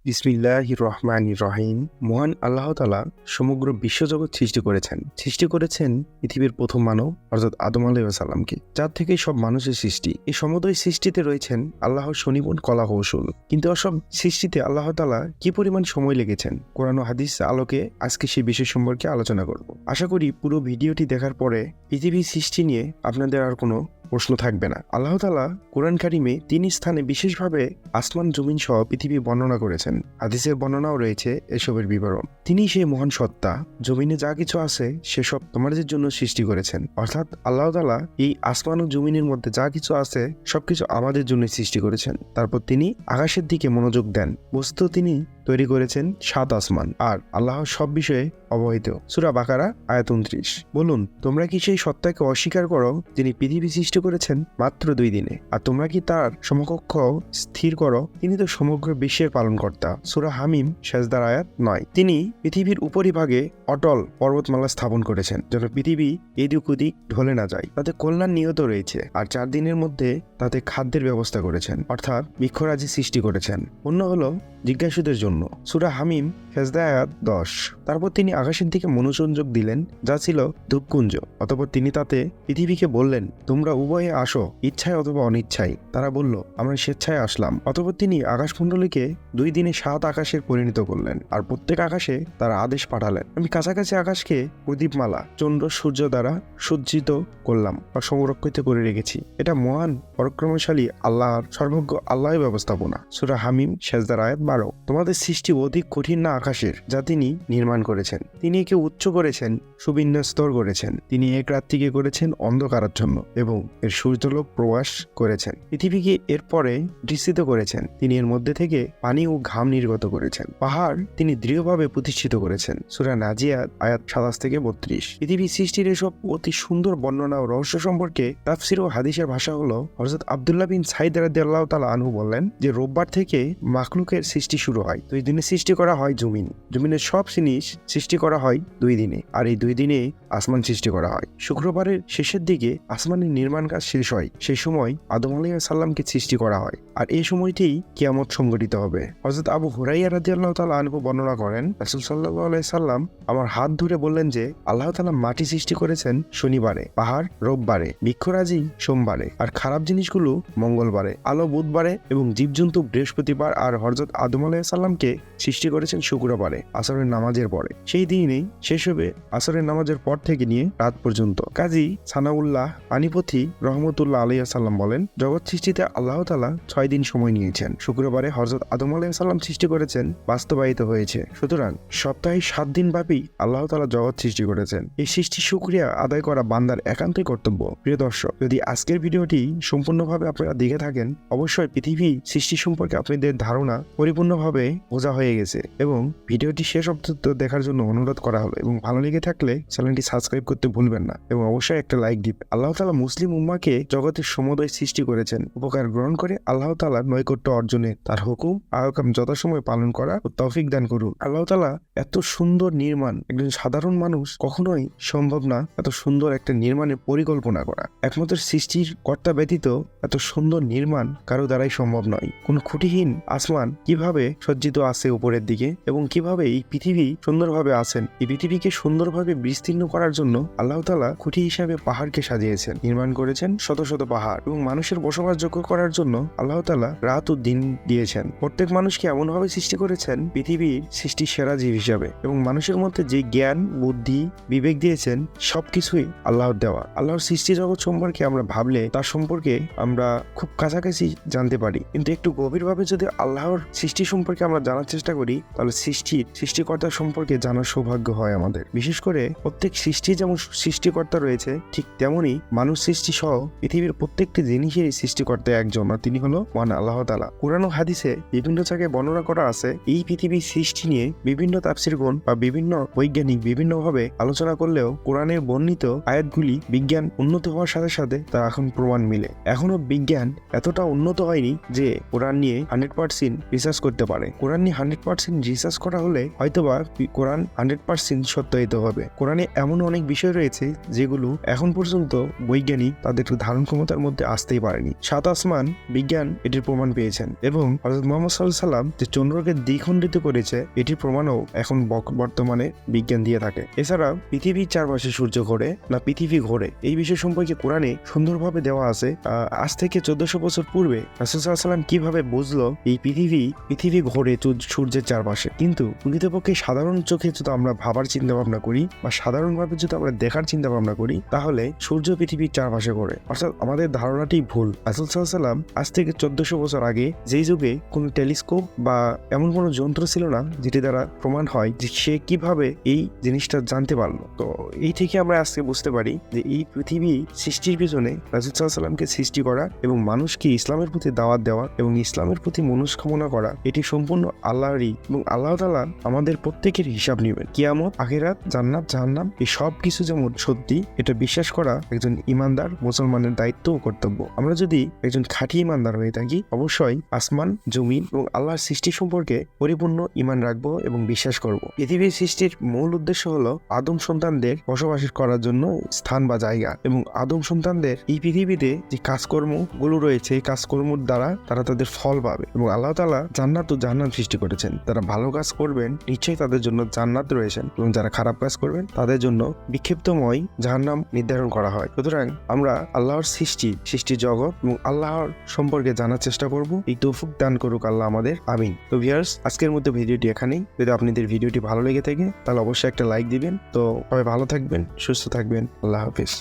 বিসমিল্লাহির রহমানির রহিম। মহান আল্লাহ তাআলা সমগ্র বিশ্বজগৎ সৃষ্টি করেছেন পৃথিবীর প্রথম মানব অর্থাৎ আদম আলাইহিস সালামকে, যার থেকে সব মানুষের সৃষ্টি। এই সমুদয় সৃষ্টিতে রয়েছেন আল্লাহর সুনিপুণ কলা কৌশল। কিন্তু সব সৃষ্টিতে আল্লাহ তাআলা কি পরিমাণ সময় লেগেছেন, কোরআন ও হাদিস আলোকে আজকে সেই বিষয় সম্পর্কে আলোচনা করব। আশা করি পুরো ভিডিওটি দেখার পরে পৃথিবীর সৃষ্টি নিয়ে আপনাদের আর কোনো প্রশ্ন থাকবে না। আল্লাহ তাআলা কোরআন কারিমে 3 স্থানে বিশেষভাবে আসমান জমিন সহ পৃথিবী বর্ণনা করেছেন। হাদিসের বর্ণনাও রয়েছে এসবের বিবরণ। তিনি সেই মহান সত্তা, জমিনে যা কিছু আছে সেসব তোমাদের জন্য সৃষ্টি করেছেন। অর্থাৎ আল্লাহ তাআলা এই আসমান ও জমিনের মধ্যে যা কিছু আছে সবকিছু আমাদের জন্য সৃষ্টি করেছেন। তারপর তিনি আকাশের দিকে মনোযোগ দেন। বস্তু তিনি তৈরি করেছেন 7 আসমান, আর আল্লাহ সব বিষয়ে অবহিত। সূরা বাকারা আয়াত 29। বলুন, তোমরা কি সেই সত্তাকে অস্বীকার করো যিনি পৃথিবী সৃষ্টি করেছেন মাত্র 2 দিনে? আর তোমরা কি তার সমকক্ষ স্থির করো? তিনি তো সমগ্র বিশ্বের পালনকর্তা। সূরা হামিম সেজদার আয়াত 9। তিনি পৃথিবীর উপরিভাগে অটল পর্বতমালা স্থাপন করেছেন যেন পৃথিবী এদিক ওদিক ঢলে না যায়। তাতে কল্যাণ নিহত রয়েছে। আর 4 দিনের মধ্যে তাতে খাদ্যের ব্যবস্থা করেছেন, অর্থাৎ বৃক্ষরাজি সৃষ্টি করেছেন। অন্য হলো জিজ্ঞাসুদের জন্য। সূরা হামিম সেজদা আয়াত 10। তারপর তিনি আকাশের দিকে মনোসংযোগ দিলেন, যা ছিল ধূপকুঞ্জ। অতঃপর তিনি তাতে পৃথিবীকে বললেন, তোমরা উভয়ে আসো, ইচ্ছায় অথবা অনিচ্ছায়। তারা বলল, আমরা স্বেচ্ছায় আসলাম। অতঃপর তিনি আকাশমণ্ডলীকে 2 দিনে 7 আকাশে পরিণত করলেন, আর প্রত্যেক আকাশে তার আদেশ পাঠালেন। আমি কাছাকাছি আকাশকে প্রদীপমালা, চন্দ্র সূর্য দ্বারা সজ্জিত করলাম বা সংরক্ষিত করে রেখেছি। এটা মহান পরাক্রমশালী আল্লাহর সর্বজ্ঞ আল্লাহর ব্যবস্থাপনা। সূরা হামিম সেজদার আয়াত 12। তোমাদের সৃষ্টি অধিক কঠিন না আকাশের, যা তিনি নির্মাণ করেছেন। তিনি একে উচ্চ করেছেন, সুবিন্যস্তর করেছেন। তিনি এক রাত্রিকে করেছেন অন্ধকারাচ্ছন্ন এবং এর সূর্যালোক প্রবাস করেছেন। পৃথিবীকে এরপরে দৃষ্টিত করেছেন। তিনি এর মধ্যে থেকে পানি ও ঘাম নির্গত করেছেন। পাহাড় তিনি দৃঢ়ভাবে প্রতিষ্ঠিত করেছেন। সূরা নাজিয়াত আয়াত 27 থেকে 32। পৃথিবী সৃষ্টির এসব অতি সুন্দর বর্ণনা ও রহস্য সম্পর্কে তাফসীর ও হাদিসের ভাষা হলো, হযরত আব্দুল্লাহ বিন সাঈদ রাদিয়াল্লাহু তাআলা আনহু বলেন যে রোববার থেকে মাখলুকের সৃষ্টি শুরু হয়। 2 দিনে সৃষ্টি করা হয় জমিনের সব জিনিস সৃষ্টি করা হয় 2 দিনে, আর এই 2 দিনে আসমান সৃষ্টি করা হয়। শুক্রবারের শেষের দিকে আসমানের নির্মাণ কাজ শেষ হয়। সেই সময় আদম আলাইহিস সালামকে সৃষ্টি করা হয়, আর এই সময়তেই কিয়ামত সংঘটিত হবে। হযরত আবু হুরায়রা রাদিয়াল্লাহু তাআলা আনহু বর্ণনা করেন, রাসূল সাল্লাল্লাহু আলাইহি সাল্লাম আমার হাত ধরে বললেন যে আল্লাহ তাআলা মাটি সৃষ্টি করেছেন শনিবারে, পাহাড় রোববারে, বৃক্ষরাজি সোমবারে, আর খারাপ জিনিসগুলো মঙ্গলবারে, আলো বুধবারে এবং জীবজন্তু বৃহস্পতিবার, আর হযরত আদম আলাইহিস সালামকে সৃষ্টি করেছেন শুক্রবারে আসরের নামাজের পরে। সেই দিনেই শেষ হবে আসরের নামাজের পর থেকে নিয়ে রাত পর্যন্ত। কাজী সানাউল্লাহ পানিপথী রহমতুল্লাহ আলাইহিস সালাম বলেন, জগৎ সৃষ্টিতে আল্লাহ তাআলা 6 দিন সময় নিয়েছেন। শুক্রবারে হযরত আদম আলাইহিস সালাম সৃষ্টি করেছেন, বাস্তবায়িত হয়েছে। সুতরাং সপ্তাহে 7 দিন ব্যাপী আল্লাহ তাআলা জগৎ সৃষ্টি করেছেন। এই সৃষ্টির শুকরিয়া আদায় করা বান্দার একান্তই কর্তব্য। প্রিয় দর্শক, যদি আজকের ভিডিওটি সম্পূর্ণভাবে আপনারা দেখে থাকেন, অবশ্যই পৃথিবী সৃষ্টি সম্পর্কে আপনাদের ধারণা পরিপূর্ণভাবে বোঝা হয়ে গেছে এবং ভিডিওটি শেষ পর্যন্ত দেখার জন্য অনুরোধ করা হলো। এবং ভালো লেগে থাকলে চ্যানেলটি সাবস্ক্রাইব করতে ভুলবেন না এবং অবশ্যই একটা লাইক দিবেন। আল্লাহ তাআলা মুসলিম উম্মাহকে জগতের সমুদয় সৃষ্টি করেছেন উপকার গ্রহণ করে আল্লাহ তাআলার নৈকট্য অর্জনে, তার হুকুম আহকাম যথাসময়ে পালন করা ও তৌফিক দান করুন। আল্লাহ তাআলা এত সুন্দর নির্মাণ একজন সাধারণ মানুষ কখনোই সম্ভব না এত সুন্দর একটা নির্মাণের পরিকল্পনা করা। একমাত্র সৃষ্টির কর্তা ব্যতীত এত সুন্দর নির্মাণ কারো দ্বারাই সম্ভব নয়। কোন খুঁটিহীন আসমান কিভাবে সজ্জিত আছে উপরের দিকে এবং কিভাবে এই পৃথিবী সুন্দরভাবে আছেন। এই পৃথিবীকে সুন্দরভাবে বিস্তীর্ণ করার জন্য আল্লাহ তাআলা খুঁটি হিসাবে পাহাড়কে সাজিয়েছেন, নির্মাণ করেছেন শত শত পাহাড়, এবং মানুষের বসবাসযোগ্য করার জন্য আল্লাহ তাআলা রাত ও দিন দিয়েছেন। প্রত্যেক মানুষকে এমনভাবে সৃষ্টি করেছেন পৃথিবীর সৃষ্টি সেরা জীব হিসাবে, এবং মানুষের মধ্যে যে জ্ঞান বুদ্ধি বিবেক দিয়েছেন সবকিছুই আল্লাহর দেওয়া। আল্লাহর সৃষ্টি জগৎ সম্পর্কে আমরা ভাবলে তার সম্পর্কে আমরা খুব কাছাকাছি জানতে পারি, কিন্তু একটু গভীরভাবে যদি আল্লাহর সৃষ্টি সম্পর্কে আমরা জানার চেষ্টা করি তাহলে সৃষ্টিকর্তা সম্পর্কে জানার সৌভাগ্য হয় আমাদের। বিশেষ করে প্রত্যেক সৃষ্টি যেমন সৃষ্টিকর্তা রয়েছে, ঠিক তেমনি মানুষ সৃষ্টি সহ পৃথিবীর প্রত্যেকটি জিনিসেরই সৃষ্টিকর্তা একজন, আর তিনি হলো মহান আল্লাহ তাআলা। কুরআন ও হাদিসে বিভিন্ন জায়গায় বর্ণনা করা আছে এই পৃথিবীর সৃষ্টি নিয়ে বিভিন্ন তাফসীরগণ বা বিভিন্ন বৈজ্ঞানিক বিভিন্নভাবে আলোচনা করলেও কোরআনের বর্ণিত আয়াতগুলি বিজ্ঞান উন্নত হওয়ার সাথে সাথে তার এখন প্রমাণ মিলে। এখনো বিজ্ঞান এতটা উন্নত হয়নি যে কোরআন নিয়ে 100% রিসার্চ করতে পারে। কোরআন নিয়ে 100% রিসার্চ করা হলে হয়তোবা কোরআন 100% সত্যায়িত হবে। কোরআনে এমন অনেক বিষয় রয়েছে যেগুলো এখন পর্যন্ত বৈজ্ঞানিক তাদের ধারণ ক্ষমতার মধ্যে আসতেই পারেনি। সাত আসমান বিজ্ঞান এটির প্রমাণ পেয়েছেন এবং হযরত মুহাম্মদ সাল্লাল্লাহু আলাইহি সাল্লাম যে চন্দ্রকে দ্বিখণ্ডিত করেছে এটির প্রমাণও এখন বর্তমানে বিজ্ঞান দিয়ে থাকে। এছাড়া পৃথিবীর চারপাশে সূর্য ঘোরে না পৃথিবী ঘোরে এই বিষয় সম্পর্কে কোরআনে সুন্দরভাবে দেওয়া আছে। আজ থেকে 1400 বছর পূর্বে রাসূল সাল্লাল্লাহু আলাইহি সাল্লাম কিভাবে বুঝলো এই পৃথিবী ঘোরে সূর্যের চারপাশে। কিন্তু প্রকৃতপক্ষে সাধারণ চোখে যদি আমরা ভাবার চিন্তা ভাবনা করি বা সাধারণভাবে যদি আমরা দেখার চিন্তা ভাবনা করি তাহলে সূর্য পৃথিবীর চারপাশে ঘোরে, অর্থাৎ আমাদের ধারণাটি ভুল। রাসূল সাল্লাল্লাহু আলাইহি সাল্লাম আজ থেকে 1400 বছর আগে যেই যুগে কোনো টেলিস্কোপ বা এমন কোনো যন্ত্র ছিল না যেটি দ্বারা প্রমাণ হয় যে সে কিভাবে এই জিনিসটা জানতে পারলো। তো এই থেকে আমরা আজকে বুঝতে পারি যে এই পৃথিবী সৃষ্টির পিছনে রাসূল সাল্লাল্লাহু আলাইহি সাল্লামকে সৃষ্টি করা এবং মানুষকে ইসলামের প্রতি দাওয়াত দেওয়া এবং ইসলামের প্রতি মনস্কামনা করা এটি সম্পূর্ণ আল্লাহরই এবং আল্লাহ তাআলা আমাদের প্রত্যেকের হিসাব নেবেন। কিয়ামত, আখিরাত, জান্নাত, জাহান্নাম এই সব কিছু যেমন সত্যি এটা বিশ্বাস করা একজন ইমানদার মুসলমানের দায়িত্ব ও কর্তব্য। আমরা যদি একজন খাঁটি ইমানদার হয়ে থাকি অবশ্যই আসমান, জমিন এবং আল্লাহর সৃষ্টি সম্পর্কে পরিপূর্ণ ঈমান রাখবো এবং বিশ্বাস করব। পৃথিবীর সৃষ্টির মূল উদ্দেশ্য হলো আদম সন্তানদের বসবাস করার জন্য স্থান বা জায়গা এবং আদম সন্তানদের এই পৃথিবীতে যে কাজকর্মগুলো রয়েছে এই কর্মর দ্বারা তারা তাদের ফল পাবে এবং আল্লাহ তাআলা জান্নাত ও জাহান্নাম সৃষ্টি করেছেন। যারা ভালো কাজ করবেন নিশ্চয়ই তাদের জন্য জান্নাত রয়েছেন এবং যারা খারাপ কাজ করবেন তাদের জন্য বিক্ষিপ্তময় জাহান্নাম নির্ধারণ করা হয়। সুতরাং আমরা আল্লাহর সৃষ্টি জগৎ এবং আল্লাহর সম্পর্কে জানার চেষ্টা করব। এই তৌফিক দান করুক আল্লাহ আমাদের, আমিন। তো ভিউয়ার্স, আজকের মধ্যে ভিডিওটি এখানেই। যদি আপনাদের ভিডিওটি ভালো লেগে থাকে তাহলে অবশ্যই একটা লাইক দিবেন। তো সবাই ভালো থাকবেন, সুস্থ থাকবেন। আল্লাহ হাফেজ।